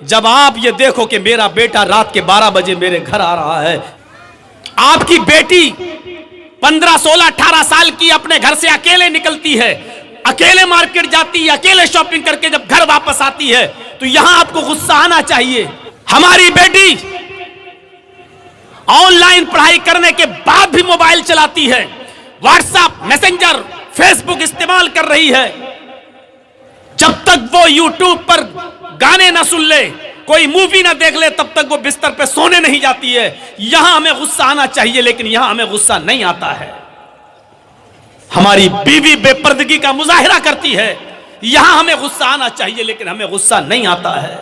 जब आप ये देखो कि मेरा बेटा रात के 12 बजे मेरे घर आ रहा है, आपकी बेटी 15, 16, 18 साल की अपने घर से अकेले निकलती है, अकेले मार्केट जाती है, अकेले शॉपिंग करके जब घर वापस आती है, तो यहां आपको गुस्सा आना चाहिए। हमारी बेटी ऑनलाइन पढ़ाई करने के बाद भी मोबाइल चलाती है, व्हाट्सएप, मैसेंजर, फेसबुक इस्तेमाल कर रही है। जब तक वो यूट्यूब पर गाने ना सुन ले, कोई मूवी ना देख ले, तब तक वो बिस्तर पे सोने नहीं जाती है। यहां हमें गुस्सा आना चाहिए, लेकिन यहां हमें गुस्सा नहीं आता है। हमारी बीवी बेपर्दगी का मुजाहिरा करती है, यहां हमें गुस्सा आना चाहिए, लेकिन हमें गुस्सा नहीं आता है।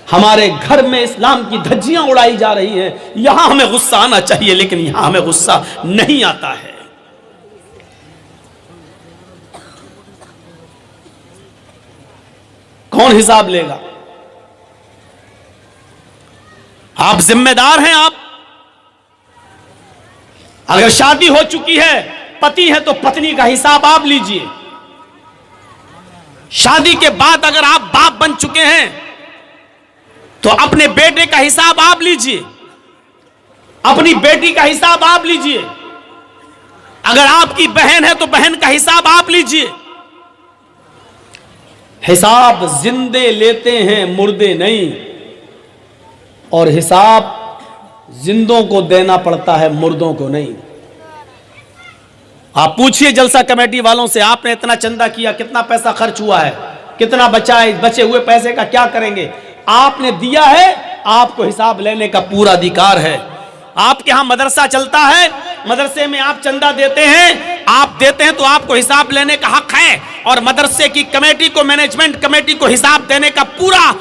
हमारे घर में इस्लाम की धज्जियां उड़ाई जा रही हैं, यहां हमें गुस्सा आना चाहिए, लेकिन यहां हमें गुस्सा नहीं आता है। कौन हिसाब लेगा? आप जिम्मेदार हैं। आप अगर शादी हो चुकी है, पति है, तो पत्नी का हिसाब आप लीजिए। शादी के बाद अगर आप बाप बन चुके हैं, तो अपने बेटे का हिसाब आप लीजिए, अपनी बेटी का हिसाब आप लीजिए। अगर आपकी बहन है तो बहन का हिसाब आप लीजिए। हिसाब जिंदे लेते हैं, मुर्दे नहीं, और हिसाब जिंदों को देना पड़ता है, मुर्दों को नहीं। आप पूछिए जलसा कमेटी वालों से, आपने इतना चंदा किया, कितना पैसा खर्च हुआ है, कितना बचा है, बचे हुए पैसे का क्या करेंगे? आपने दिया है, आपको हिसाब लेने का पूरा अधिकार है। आपके यहां मदरसा चलता है, मदरसे में आप चंदा देते हैं, आप देते हैं तो आपको हिसाब लेने का हक है, और मदरसे की कमेटी को, मैनेजमेंट कमेटी को हिसाब देने का पूरा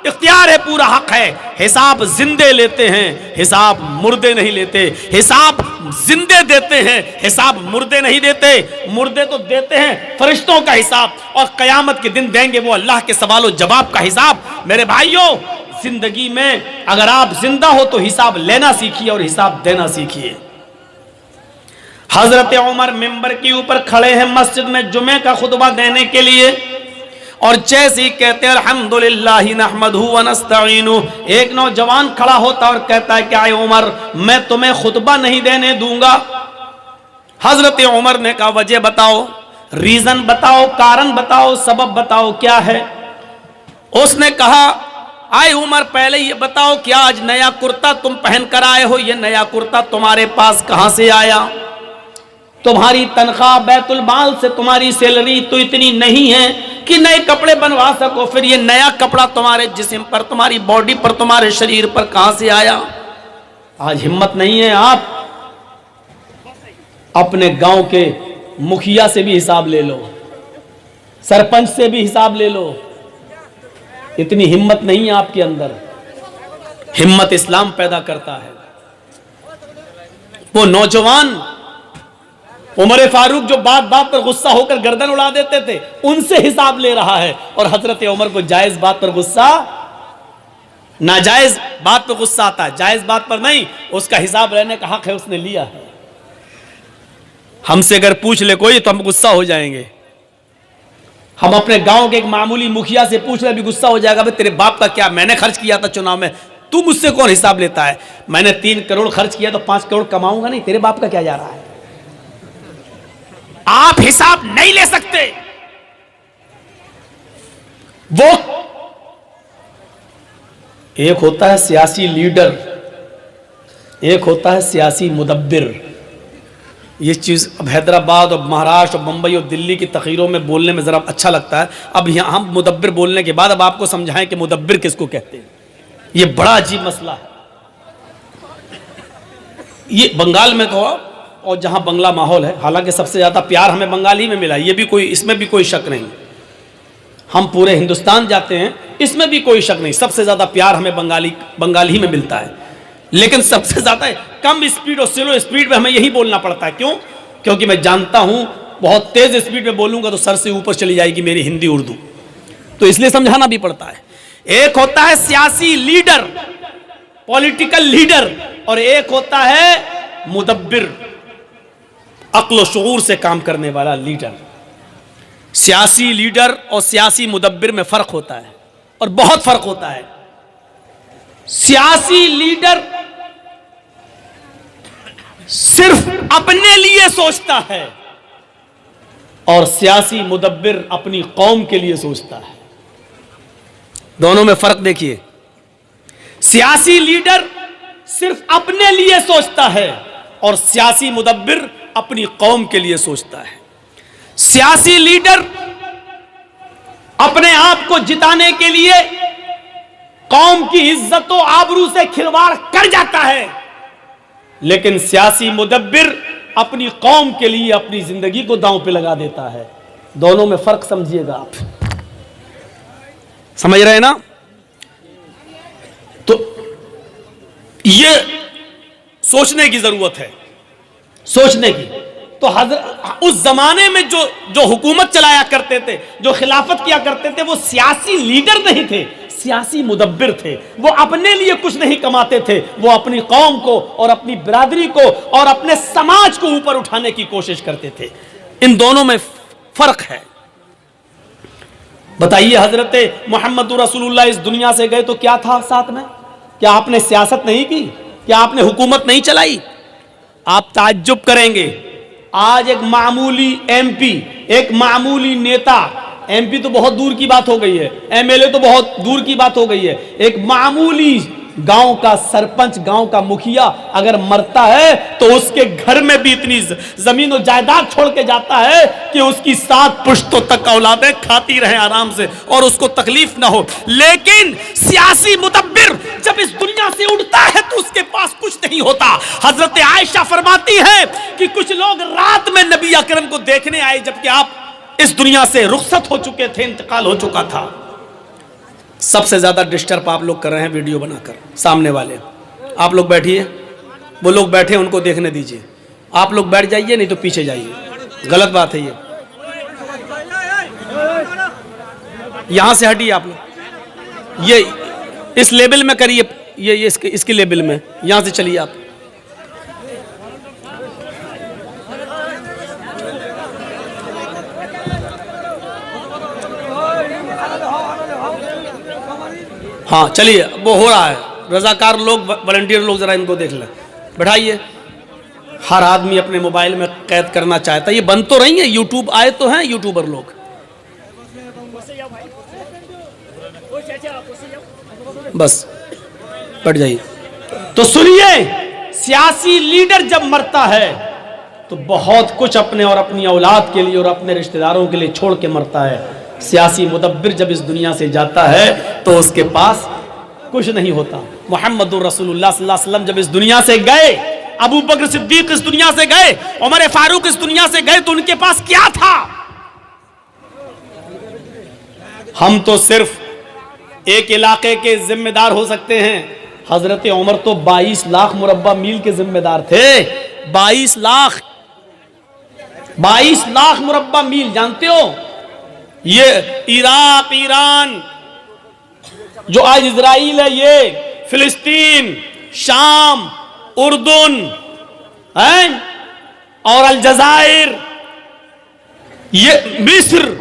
इख्तियार है, पूरा हक है। हिसाब जिंदे लेते हैं, हिसाब मुर्दे नहीं लेते। हिसाब जिंदे देते हैं, हिसाब मुर्दे नहीं देते। मुर्दे तो देते हैं फरिश्तों का हिसाब, और कयामत के दिन देंगे वो अल्लाह के सवाल जवाब का हिसाब। मेरे भाइयों, जिंदगी में अगर आप जिंदा हो तो हिसाब लेना सीखिए और हिसाब देना सीखिए। हजरत उमर मिंबर के ऊपर खड़े हैं मस्जिद में जुमे का खुतबा देने के लिए, और जैसे ही कहते हैं अल्हम्दुलिल्लाहि नहमदुहु व नस्तईनु, एक नौजवान खड़ा होता और कहता है क्या उमर, मैं तुम्हें खुतबा नहीं देने दूंगा। हजरत उमर ने कहा वजह बताओ, रीजन बताओ, कारण बताओ, सबब बताओ, क्या है? उसने कहा आए उमर, पहले ये बताओ क्या आज नया कुर्ता तुम पहन कर आए हो? ये नया कुर्ता तुम्हारे पास कहां से आया? तुम्हारी तनख्वाह बैतुल माल से, तुम्हारी सैलरी तो इतनी नहीं है कि नए कपड़े बनवा सको, फिर ये नया कपड़ा तुम्हारे जिस्म पर, तुम्हारी बॉडी पर, तुम्हारे शरीर पर कहां से आया? आज हिम्मत नहीं है। आप अपने गांव के मुखिया से भी हिसाब ले लो, सरपंच से भी हिसाब ले लो। इतनी हिम्मत नहीं है आपके अंदर। हिम्मत इस्लाम पैदा करता है। वो नौजवान उमर फारूक जो बात बात पर गुस्सा होकर गर्दन उड़ा देते थे, उनसे हिसाब ले रहा है, और हजरत उमर को जायज बात पर गुस्सा, नाजायज बात पर गुस्सा आता है, जायज बात पर नहीं। उसका हिसाब लेने का हक है, उसने लिया है। हमसे अगर पूछ ले कोई तो हम गुस्सा हो जाएंगे। हम अपने गांव के एक मामूली मुखिया से पूछ ले भी गुस्सा हो जाएगा, भाई तेरे बाप का क्या, मैंने खर्च किया था चुनाव में, तू मुझसे कौन हिसाब लेता है? मैंने 3 करोड़ खर्च किया तो 5 करोड़ कमाऊंगा नहीं, तेरे बाप का क्या जा रहा है? आप हिसाब नहीं ले सकते। वो एक होता है सियासी लीडर, एक होता है सियासी मुदब्बिर। ये चीज अब हैदराबाद और महाराष्ट्र और मुंबई और दिल्ली की तकरीरों में बोलने में जरा अच्छा लगता है। अब यहां हम मुदब्बिर बोलने के बाद अब आपको समझाएं कि मुदब्बिर किसको कहते हैं। ये बड़ा अजीब मसला है। ये बंगाल में तो, और जहां बंगला माहौल है, हालांकि सबसे ज्यादा प्यार हमें बंगाल ही में मिला, ये भी कोई, इसमें भी कोई शक नहीं। हम पूरे हिंदुस्तान जाते हैं, इसमें भी कोई शक नहीं, सबसे ज्यादा प्यार हमें बंगाल ही में मिलता है। लेकिन सबसे ज्यादा कम स्पीड और स्लो स्पीड में हमें यही बोलना पड़ता है। क्यों? क्योंकि मैं जानता हूं बहुत तेज स्पीड में बोलूंगा तो सर से ऊपर चली जाएगी मेरी हिंदी उर्दू, तो इसलिए समझाना भी पड़ता है। एक होता है सियासी लीडर, पॉलिटिकल लीडर, और एक होता है मुदब्बिर, अक्ल शऊर से काम करने वाला लीडर। सियासी लीडर और सियासी मुदब्बिर में फर्क होता है, और बहुत फर्क होता है। सियासी लीडर सिर्फ अपने लिए सोचता है और सियासी मुदब्बिर अपनी कौम के लिए सोचता है। दोनों में फर्क देखिए। सियासी लीडर सिर्फ अपने लिए सोचता है और सियासी मुदब्बिर अपनी कौम के लिए सोचता है। सियासी लीडर अपने आप को जिताने के लिए कौम की इज्जत और आबरू से खिलवाड़ कर जाता है, लेकिन सियासी मुदब्बिर अपनी कौम के लिए अपनी जिंदगी को दांव पे लगा देता है। दोनों में फर्क समझिएगा आप, समझ रहे हैं ना? तो ये सोचने की जरूरत है, सोचने की। तो उस जमाने में जो हुकूमत चलाया करते थे, जो खिलाफत किया करते थे, वो सियासी लीडर नहीं थे, सियासी मुदब्बिर थे। वो अपने लिए कुछ नहीं कमाते थे, वो अपनी कौम को और अपनी बिरादरी को और अपने समाज को ऊपर उठाने की कोशिश करते थे। इन दोनों में फर्क है। बताइए, हजरत मोहम्मद रसूलुल्लाह इस दुनिया से गए तो क्या था साथ में? क्या आपने सियासत नहीं की? क्या आपने हुकूमत नहीं चलाई? आप ताज्जुब करेंगे, आज एक मामूली एमपी, एक मामूली नेता, एमपी तो बहुत दूर की बात हो गई है, एमएलए तो बहुत दूर की बात हो गई है, एक मामूली गांव का सरपंच, गांव का मुखिया अगर मरता है तो उसके घर में भी इतनी जमीन और जायदाद छोड़ के जाता है कि उसकी 7 पुश्तों तक औलादें खाती रहें आराम से और उसको तकलीफ ना हो। लेकिन सियासी मुदब्बिर जब इस दुनिया से उठता है तो उसके पास कुछ नहीं होता। हजरत आयशा फरमाती है कि कुछ लोग रात में नबी अकरम को देखने आए जबकि आप इस दुनिया से रुखसत हो चुके थे, इंतकाल हो चुका था। सबसे ज्यादा डिस्टर्ब आप लोग कर रहे हैं वीडियो बनाकर। सामने वाले आप लोग बैठिए, वो लोग बैठे उनको देखने दीजिए। आप लोग बैठ जाइए, नहीं तो पीछे जाइए, गलत बात है ये। यहां से हटिए आप लोग, ये इस लेवल में करिए, ये इसके लेवल में, यहां से चलिए आप। हाँ चलिए, वो हो रहा है। रजाकार लोग, वॉलंटियर लोग, जरा इनको देख लें, बैठाइए। हर आदमी अपने मोबाइल में कैद करना चाहता है। ये बंद तो रही है, यूट्यूब आए तो हैं यूट्यूबर लोग। बस बैठ जाइए। तो सुनिए, सियासी लीडर जब मरता है तो बहुत कुछ अपने और अपनी औलाद के लिए और अपने रिश्तेदारों के लिए छोड़ के मरता है। सियासी मुदब्बिर जब इस दुनिया से जाता है तो उसके पास कुछ नहीं होता। मोहम्मद रसूलुल्लाह सल्लल्लाहु अलैहि वसल्लम जब इस दुनिया से गए, अबू बकर सिद्दीक इस दुनिया से गए, उमर फारूक इस दुनिया से गए, तो उनके पास क्या था? हम तो सिर्फ एक इलाके के जिम्मेदार हो सकते हैं। हजरत उमर तो 22 लाख मुरब्बा मील के जिम्मेदार थे। 22 लाख मुरब्बा मील, जानते हो? ये इराक, ईरान, जो आज इजराइल है, ये फिलिस्तीन, शाम, उर्दुन है, और अलजायर, ये मिस्र,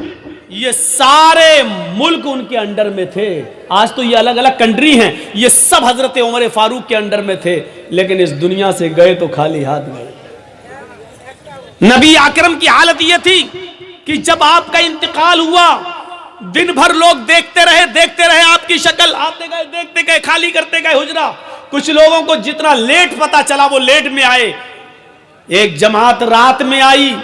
ये सारे मुल्क उनके अंडर में थे। आज तो ये अलग अलग कंट्री हैं, ये सब हजरत उमर फारूक के अंडर में थे। लेकिन इस दुनिया से गए तो खाली हाथ गए। नबी अकरम की हालत ये थी कि जब आपका इंतकाल हुआ, दिन भर लोग देखते रहे आपकी शक्ल, आते गए, देखते गए, खाली करते गए हुजरा। कुछ लोगों को जितना लेट पता चला वो लेट में आए। एक जमात रात में आई,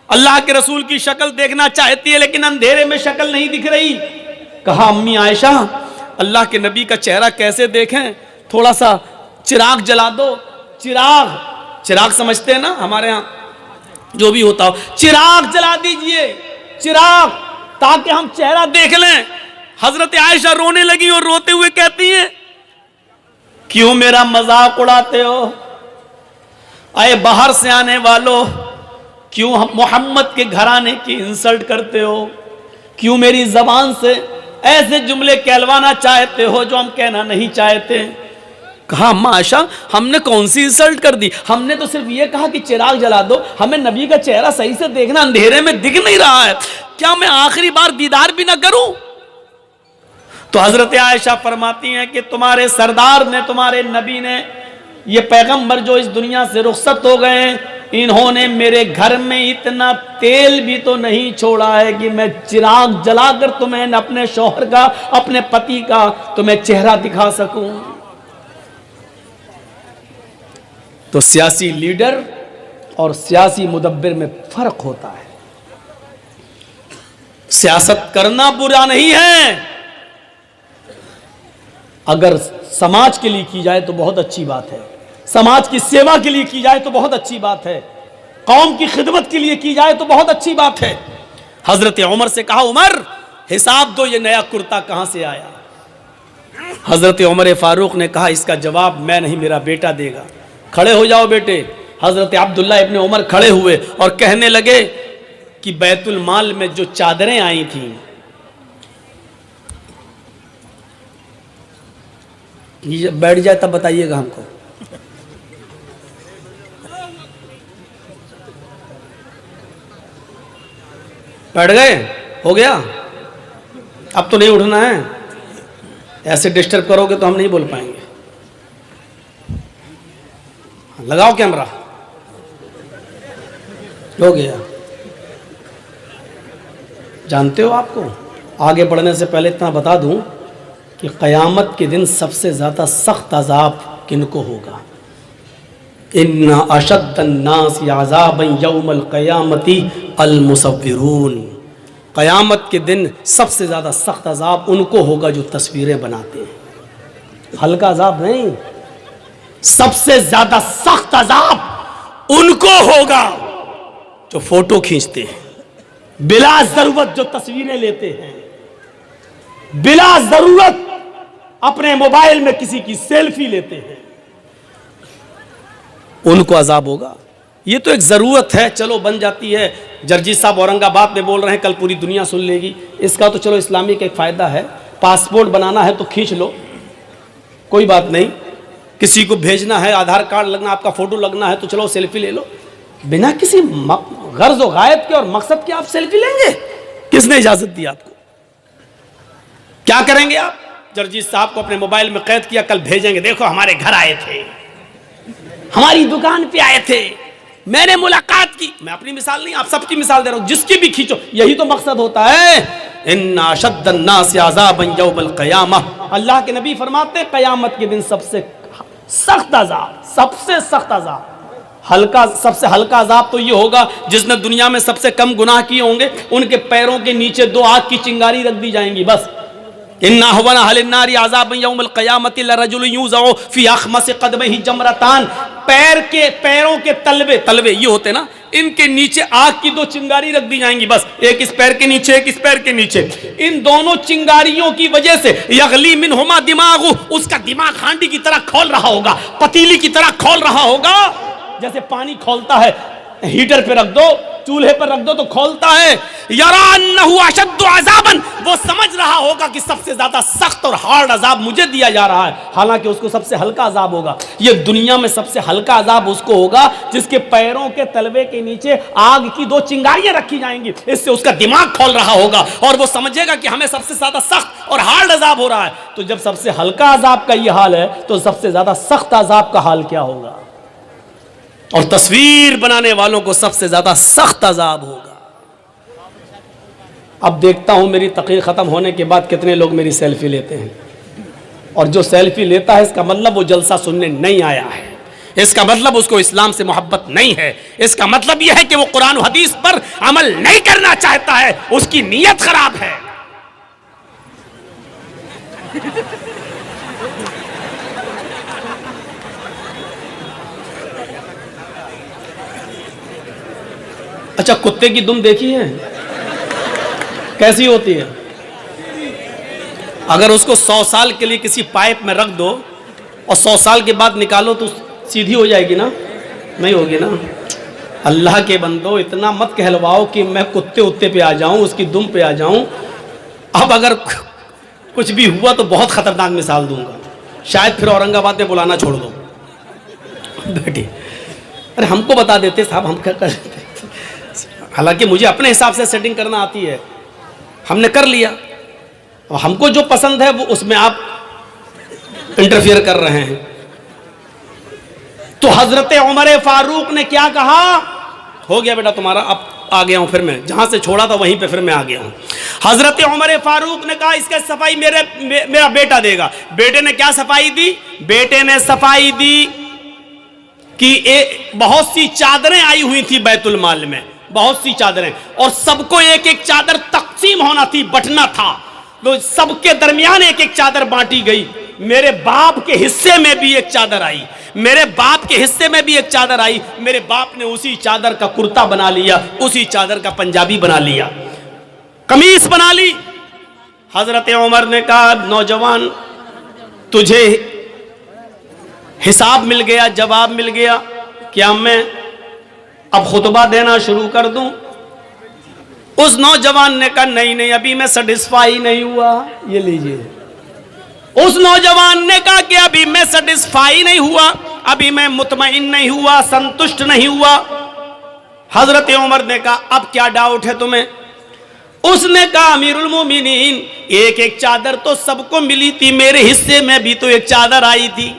अल्लाह के रसूल की शक्ल देखना चाहती है लेकिन अंधेरे में शक्ल नहीं दिख रही। कहा, अम्मी आयशा, अल्लाह के नबी का चेहरा कैसे देखें, थोड़ा सा चिराग जला दो। चिराग समझते हैं ना, हमारे यहाँ जो भी होता हो, चिराग जला दीजिए, चिराग, ताकि हम चेहरा देख लें। हजरत आयशा रोने लगी और रोते हुए कहती हैं, क्यों मेरा मजाक उड़ाते हो? आए बाहर से आने वालों, क्यों हम मोहम्मद के घराने की इंसल्ट करते हो? क्यों मेरी जबान से ऐसे जुमले कहलवाना चाहते हो जो हम कहना नहीं चाहते? कहा, अम्मा आयशा, हमने कौन सी इंसल्ट कर दी? हमने तो सिर्फ ये कहा कि चिराग जला दो, हमें नबी का चेहरा सही से देखना, अंधेरे में दिख नहीं रहा है, क्या मैं आखिरी बार दीदार भी ना करूं? तो हजरत आयशा फरमाती हैं कि तुम्हारे सरदार ने, तुम्हारे नबी ने, ये पैगंबर जो इस दुनिया से रुखसत हो गए, इन्होंने मेरे घर में इतना तेल भी तो नहीं छोड़ा है कि मैं चिराग जलाकर तुम्हें, अपने शौहर का, अपने पति का तुम्हें चेहरा दिखा सकूं। तो सियासी लीडर और सियासी मुदब्बिर में फर्क होता है। सियासत करना बुरा नहीं है, अगर समाज के लिए की जाए तो बहुत अच्छी बात है, समाज की सेवा के लिए की जाए तो बहुत अच्छी बात है, कौम की खिदमत के लिए की जाए तो बहुत अच्छी बात है। हजरत उमर से कहा, उमर हिसाब दो, ये नया कुर्ता कहां से आया? हजरत उमर फारूक ने कहा, इसका जवाब मैं नहीं, मेरा बेटा देगा। खड़े हो जाओ बेटे। हजरत अब्दुल्ला इब्ने उमर खड़े हुए और कहने लगे कि बैतुल माल में जो चादरें आई थी, ये बैठ जाए तब बताइएगा हमको। बैठ गए? हो गया? अब तो नहीं उठना है, ऐसे डिस्टर्ब करोगे तो हम नहीं बोल पाएंगे। लगाओ कैमरा। हो गया? जानते हो, आपको आगे बढ़ने से पहले इतना बता दूं कि क़यामत के दिन सबसे ज़्यादा सख्त अज़ाब किनको होगा? इन्ना अशद्दन्नास अज़ाबन यौमल क़यामती अल मुसव्विरून। क़यामत के दिन सबसे ज़्यादा सख्त अज़ाब उनको होगा जो तस्वीरें बनाते हैं। हल्का अज़ाब नहीं, सबसे ज़्यादा सख्त अज़ाब उनको होगा जो फोटो खींचते हैं, बिला ज़रूरत जो तस्वीरें लेते हैं, बिला ज़रूरत अपने मोबाइल में किसी की सेल्फी लेते हैं, उनको अजाब होगा। ये तो एक ज़रूरत है, चलो बन जाती है। जर्जी साहब औरंगाबाद में बोल रहे हैं, कल पूरी दुनिया सुन लेगी। इसका तो चलो इस्लामी का एक फ़ायदा है, पासपोर्ट बनाना है तो खींच लो, कोई बात नहीं। किसी को भेजना है, आधार कार्ड लगना, आपका फ़ोटो लगना है तो चलो सेल्फी ले लो। बिना किसी गर्ज व गायत के और मकसद के आप सेल्फी लेंगे? किसने इजाज़त दी आपको? क्या करेंगे आप? जर्जीत साहब को अपने मोबाइल में कैद किया, कल भेजेंगे, देखो हमारे घर आए थे, हमारी दुकान पे आए थे, मैंने मुलाकात की। मैं अपनी मिसाल नहीं, आप सबकी मिसाल दे रहा हूं, जिसकी भी खींचो, यही तो मकसद होता है। इन्ना अशद्दन्नास अज़ाबन यौमल क़यामह। अल्लाह के नबी फरमाते हैं क़यामत के दिन सबसे सख्त अज़ाब, सबसे सख्त अज़ाब, हल्का, सबसे हल्का अज़ाब तो ये होगा जिसने दुनिया में सबसे कम गुनाह किए होंगे, उनके पैरों के नीचे 2 आग की चिंगारी रख दी जाएंगी बस। इन्ना हुवना हलिन्नारी अज़ाबन यौमल क़यामति लरजुल यूज़अ फ़ी अख़मसि क़दमिही जमरतान। पैरों के तलवे ये होते ना, इनके नीचे आग की 2 चिंगारी रख दी जाएंगी बस, एक इस पैर के नीचे, एक इस पैर के नीचे। इन दोनों चिंगारियों की वजह से यगली मिनहुमा दिमागु, उसका दिमाग हांडी की तरह खोल रहा होगा, पतीली की तरह खोल रहा होगा, जैसे पानी खोलता है, हीटर पे रख दो, चूल्हे पर रख दो तो खोलता है। यरा अन्नहु अशद्दु अज़ाबन, वो समझ रहा होगा कि सबसे ज्यादा सख्त और हार्ड अजाब मुझे दिया जा रहा है, हालांकि उसको सबसे हल्का अजाब होगा। ये दुनिया में सबसे हल्का अजाब उसको होगा जिसके पैरों के तलवे के नीचे आग की 2 चिंगारियां रखी जाएंगी, इससे उसका दिमाग खोल रहा होगा और वो समझेगा कि हमें सबसे ज्यादा सख्त और हार्ड अजाब हो रहा है। तो जब सबसे हल्का अजाब का ये हाल है तो सबसे ज्यादा सख्त अजाब का हाल क्या होगा? और तस्वीर बनाने वालों को सबसे ज्यादा सख्त अजाब होगा। अब देखता हूं मेरी तकरीर खत्म होने के बाद कितने लोग मेरी सेल्फी लेते हैं, और जो सेल्फी लेता है इसका मतलब वो जलसा सुनने नहीं आया है, इसका मतलब उसको इस्लाम से मोहब्बत नहीं है, इसका मतलब यह है कि वो कुरान और हदीस पर अमल नहीं करना चाहता है, उसकी नीयत खराब है। अच्छा, कुत्ते की दुम देखी है कैसी होती है? अगर उसको 100 साल के लिए किसी पाइप में रख दो और 100 साल के बाद निकालो तो सीधी हो जाएगी ना? नहीं होगी ना? अल्लाह के बंदो, इतना मत कहलवाओ कि मैं कुत्ते उत्ते पे आ जाऊं, उसकी दुम पे आ जाऊं। अब अगर कुछ भी हुआ तो बहुत खतरनाक मिसाल दूंगा, शायद फिर औरंगाबाद में बुलाना छोड़ दो। बेटी, अरे हमको बता देते साहब, हम क्या कर देते। हालांकि मुझे अपने हिसाब से सेटिंग करना आती है, हमने कर लिया। और हमको जो पसंद है वो उसमें आप इंटरफियर कर रहे हैं। तो हजरत उमर फारूक ने क्या कहा, हो गया बेटा तुम्हारा, अब आ गया हूं, फिर मैं जहां से छोड़ा था वहीं पे फिर मैं आ गया हूं। हजरत उमर फारूक ने कहा इसका सफाई मेरा बेटा देगा। बेटे ने क्या सफाई दी? बेटे ने सफाई दी कि बहुत सी चादरें आई हुई थी बैतुल माल में, बहुत सी चादरें, और सबको एक एक चादर तकसीम होना थी, बंटना था, तो सबके दरमियान एक एक चादर बांटी गई। मेरे बाप के हिस्से में भी एक चादर आई, मेरे बाप के हिस्से में भी एक चादर आई। मेरे बाप ने उसी चादर का कुर्ता बना लिया, उसी चादर का पंजाबी बना लिया, कमीज बना ली। हजरत उमर ने कहा नौजवान तुझे हिसाब मिल गया, जवाब मिल गया, क्या मैं अब खुतबा देना शुरू कर दूं? उस नौजवान ने कहा नहीं नहीं, अभी मैं सेटिस्फाई नहीं हुआ। ये लीजिए, उस नौजवान ने कहा कि अभी मैं सेटिस्फाई नहीं हुआ, अभी मैं मुतमईन नहीं हुआ, संतुष्ट नहीं हुआ। हजरत उमर ने कहा अब क्या डाउट है तुम्हें? उसने कहा अमीरुल मोमिनीन, एक एक चादर तो सबको मिली थी, मेरे हिस्से में भी तो एक चादर आई थी,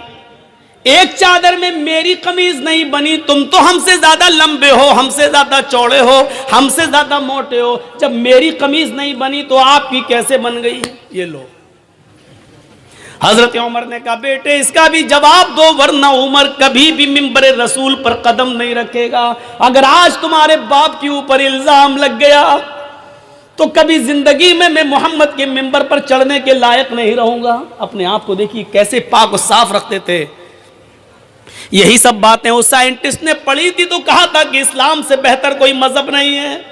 एक चादर में मेरी कमीज नहीं बनी। तुम तो हमसे ज्यादा लंबे हो, हमसे ज्यादा चौड़े हो, हमसे ज्यादा मोटे हो, जब मेरी कमीज नहीं बनी तो आपकी कैसे बन गई? ये लो। हजरत उमर ने कहा बेटे इसका भी जवाब दो, वरना उमर कभी भी मिंबर रसूल पर कदम नहीं रखेगा। अगर आज तुम्हारे बाप के ऊपर इल्जाम लग गया तो कभी जिंदगी में मैं मोहम्मद के मिंबर पर चढ़ने के लायक नहीं रहूंगा। अपने आप को देखिए कैसे पाक और साफ रखते थे। यही सब बातें उस साइंटिस्ट ने पढ़ी थी तो कहा था कि इस्लाम से बेहतर कोई मजहब नहीं है,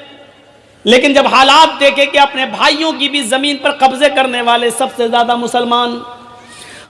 लेकिन जब हालात देखे कि अपने भाइयों की भी जमीन पर कब्जे करने वाले सबसे ज्यादा मुसलमान